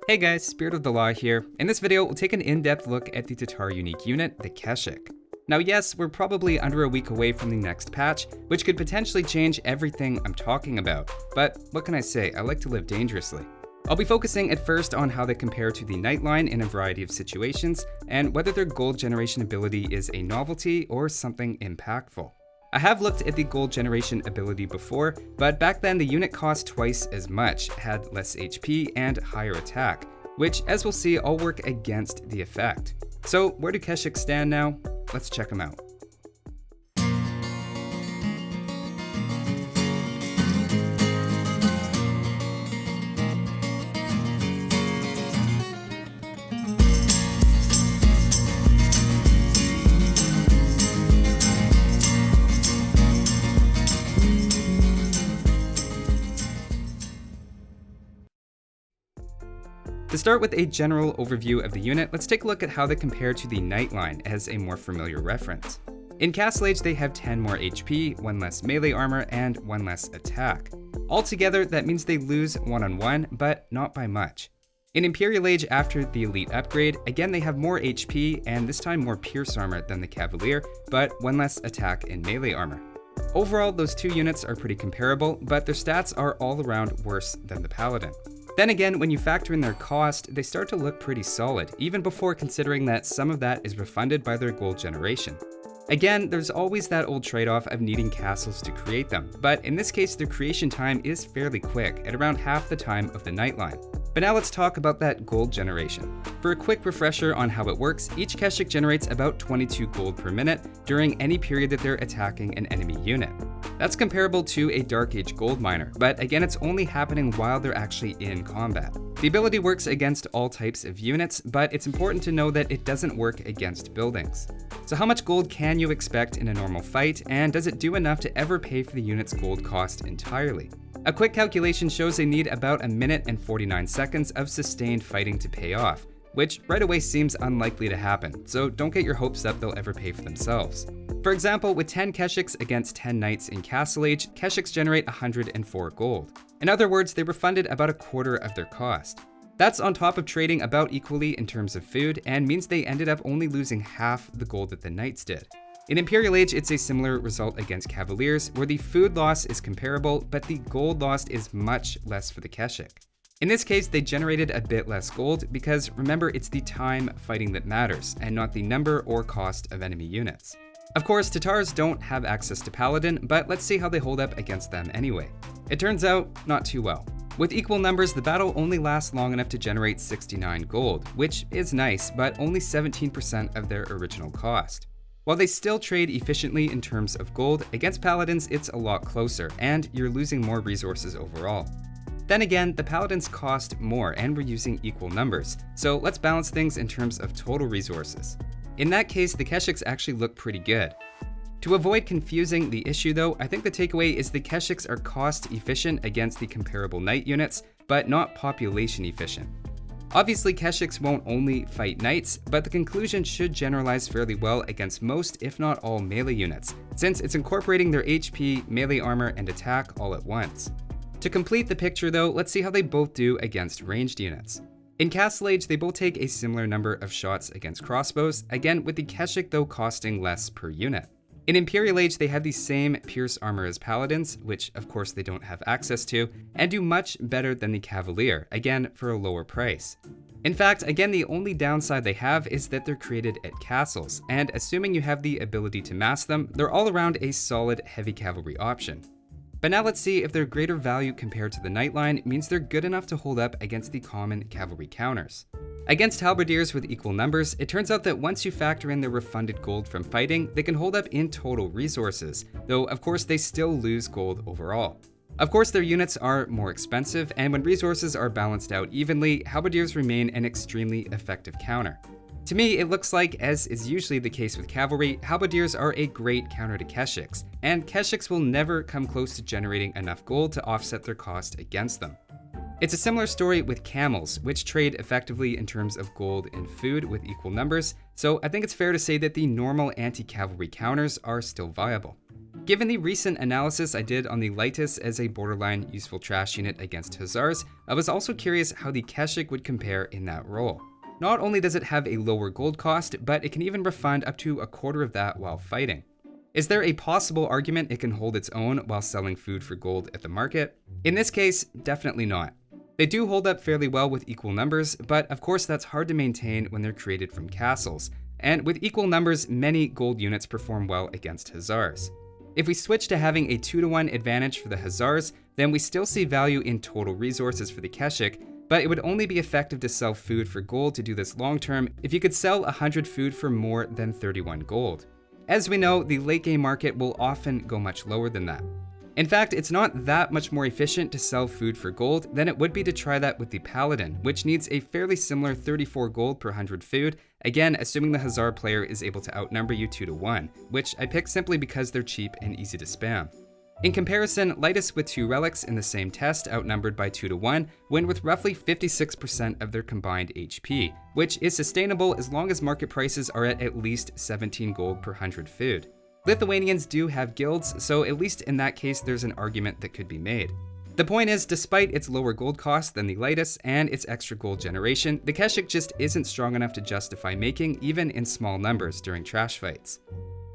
Hey guys, Spirit of the Law here. In this video, we'll take an in-depth look at the Tatar unique unit, the Keshik. Now yes, we're probably under a week away from the next patch, which could potentially change everything I'm talking about. But what can I say, I like to live dangerously. I'll be focusing at first on how they compare to the Nightline in a variety of situations, and whether their gold generation ability is a novelty or something impactful. I have looked at the gold generation ability before, but back then the unit cost twice as much, had less HP, and higher attack, which as we'll see all work against the effect. So where do Keshik stand now? Let's check them out. To start with a general overview of the unit, let's take a look at how they compare to the Nightline as a more familiar reference. In Castle Age, they have 10 more HP, 1 less melee armor, and 1 less attack. Altogether, that means they lose one-on-one, but not by much. In Imperial Age, after the Elite upgrade, again they have more HP, and this time more pierce armor than the Cavalier, but 1 less attack and melee armor. Overall, those two units are pretty comparable, but their stats are all around worse than the Paladin. Then again, when you factor in their cost, they start to look pretty solid, even before considering that some of that is refunded by their gold generation. Again, there's always that old trade-off of needing castles to create them, but in this case their creation time is fairly quick, at around half the time of the Nightline. But now let's talk about that gold generation. For a quick refresher on how it works, each Keshik generates about 22 gold per minute during any period that they're attacking an enemy unit. That's comparable to a Dark Age gold miner, but again it's only happening while they're actually in combat. The ability works against all types of units, but it's important to know that it doesn't work against buildings. So how much gold can you expect in a normal fight, and does it do enough to ever pay for the unit's gold cost entirely? A quick calculation shows they need about 1 minute and 49 seconds of sustained fighting to pay off, which right away seems unlikely to happen, so don't get your hopes up they'll ever pay for themselves. For example, with 10 Keshiks against 10 Knights in Castle Age, Keshiks generate 104 gold. In other words, they refunded about a quarter of their cost. That's on top of trading about equally in terms of food, and means they ended up only losing half the gold that the Knights did. In Imperial Age, it's a similar result against Cavaliers, where the food loss is comparable, but the gold lost is much less for the Keshik. In this case, they generated a bit less gold because remember, it's the time fighting that matters, and not the number or cost of enemy units. Of course, Tatars don't have access to Paladin, but let's see how they hold up against them anyway. It turns out, not too well. With equal numbers, the battle only lasts long enough to generate 69 gold, which is nice, but only 17% of their original cost. While they still trade efficiently in terms of gold, against Paladins it's a lot closer, and you're losing more resources overall. Then again, the Paladins cost more and we're using equal numbers, so let's balance things in terms of total resources. In that case, the Keshiks actually look pretty good. To avoid confusing the issue though, I think the takeaway is the Keshiks are cost efficient against the comparable Knight units, but not population efficient. Obviously, Keshiks won't only fight Knights, but the conclusion should generalize fairly well against most, if not all, melee units, since it's incorporating their HP, melee armor, and attack all at once. To complete the picture though, let's see how they both do against ranged units. In Castle Age, they both take a similar number of shots against crossbows, again with the Keshik though costing less per unit. In Imperial Age, they have the same pierce armor as Paladins, which of course they don't have access to, and do much better than the Cavalier, again for a lower price. In fact, again the only downside they have is that they're created at castles, and assuming you have the ability to mass them, they're all around a solid heavy cavalry option. But now let's see if their greater value compared to the Nightline means they're good enough to hold up against the common cavalry counters. Against halberdiers with equal numbers, it turns out that once you factor in their refunded gold from fighting, they can hold up in total resources, though of course they still lose gold overall. Of course their units are more expensive, and when resources are balanced out evenly, halberdiers remain an extremely effective counter. To me, it looks like, as is usually the case with cavalry, halberdiers are a great counter to Keshiks, and Keshiks will never come close to generating enough gold to offset their cost against them. It's a similar story with camels, which trade effectively in terms of gold and food with equal numbers, so I think it's fair to say that the normal anti-cavalry counters are still viable. Given the recent analysis I did on the Lightest as a borderline useful trash unit against Hussars, I was also curious how the Keshik would compare in that role. Not only does it have a lower gold cost, but it can even refund up to a quarter of that while fighting. Is there a possible argument it can hold its own while selling food for gold at the market? In this case, definitely not. They do hold up fairly well with equal numbers, but of course that's hard to maintain when they're created from castles. And with equal numbers, many gold units perform well against Hussars. If we switch to having a 2-to-1 advantage for the Hussars, then we still see value in total resources for the Keshik, but it would only be effective to sell food for gold to do this long term if you could sell 100 food for more than 31 gold. As we know, the late game market will often go much lower than that. In fact, it's not that much more efficient to sell food for gold than it would be to try that with the paladin, which needs a fairly similar 34 gold per 100 food, again assuming the Hussar player is able to outnumber you 2-to-1, which I picked simply because they're cheap and easy to spam. In comparison, Lightest with 2 relics in the same test outnumbered by 2-to-1 win with roughly 56% of their combined HP, which is sustainable as long as market prices are at least 17 gold per 100 food. Lithuanians do have guilds, so at least in that case there's an argument that could be made. The point is, despite its lower gold cost than the Lightest and its extra gold generation, the Keshik just isn't strong enough to justify making even in small numbers during trash fights.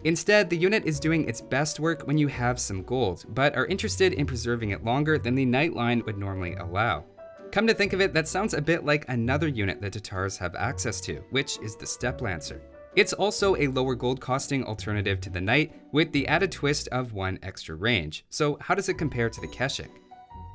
Instead, the unit is doing its best work when you have some gold, but are interested in preserving it longer than the Nightline would normally allow. Come to think of it, that sounds a bit like another unit that Tatars have access to, which is the Steppe Lancer. It's also a lower gold costing alternative to the Knight, with the added twist of 1 extra range. So how does it compare to the Keshik?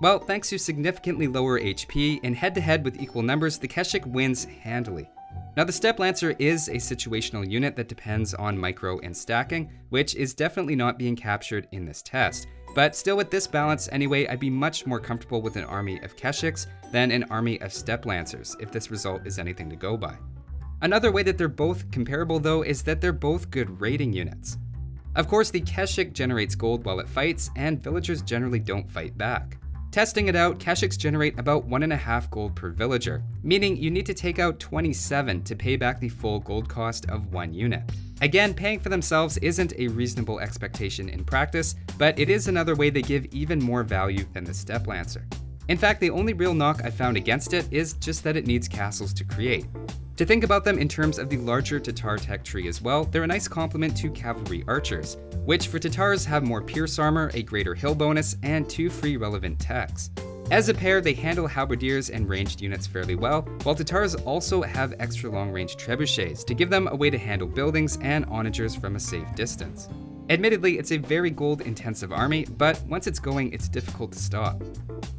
Well, thanks to significantly lower HP, in head-to-head with equal numbers, the Keshik wins handily. Now the Steppe Lancer is a situational unit that depends on micro and stacking, which is definitely not being captured in this test. But still, with this balance anyway, I'd be much more comfortable with an army of Keshiks than an army of Steppe Lancers, if this result is anything to go by. Another way that they're both comparable though is that they're both good raiding units. Of course, the Keshik generates gold while it fights, and villagers generally don't fight back. Testing it out, Keshiks generate about 1.5 gold per villager, meaning you need to take out 27 to pay back the full gold cost of 1 unit. Again, paying for themselves isn't a reasonable expectation in practice, but it is another way they give even more value than the Steppe Lancer. In fact, the only real knock I found against it is just that it needs castles to create. To think about them in terms of the larger Tatar tech tree as well, they're a nice complement to cavalry archers, which for Tatars have more pierce armor, a greater hill bonus, and 2 free relevant techs. As a pair, they handle halberdiers and ranged units fairly well, while Tatars also have extra long-range trebuchets to give them a way to handle buildings and onagers from a safe distance. Admittedly, it's a very gold-intensive army, but once it's going, it's difficult to stop.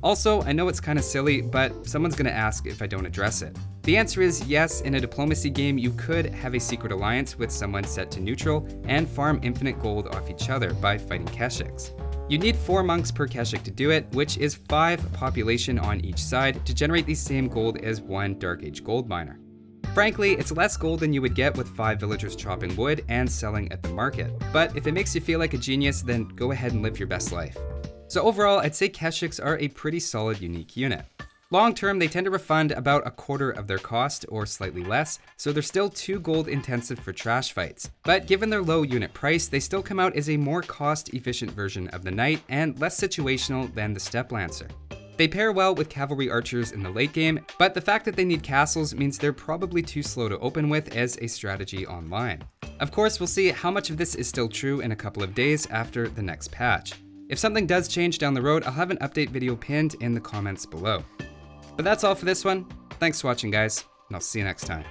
Also, I know it's kinda silly, but someone's gonna ask if I don't address it. The answer is yes, in a diplomacy game you could have a secret alliance with someone set to neutral and farm infinite gold off each other by fighting Keshiks. You need 4 monks per Keshik to do it, which is 5 population on each side to generate the same gold as 1 Dark Age gold miner. Frankly, it's less gold than you would get with 5 villagers chopping wood and selling at the market, but if it makes you feel like a genius, then go ahead and live your best life. So overall, I'd say Keshiks are a pretty solid unique unit. Long term, they tend to refund about a quarter of their cost, or slightly less, so they're still too gold intensive for trash fights. But given their low unit price, they still come out as a more cost efficient version of the Knight and less situational than the Steppe Lancer. They pair well with cavalry archers in the late game, but the fact that they need castles means they're probably too slow to open with as a strategy online. Of course, we'll see how much of this is still true in a couple of days after the next patch. If something does change down the road, I'll have an update video pinned in the comments below. But that's all for this one. Thanks for watching, guys, and I'll see you next time.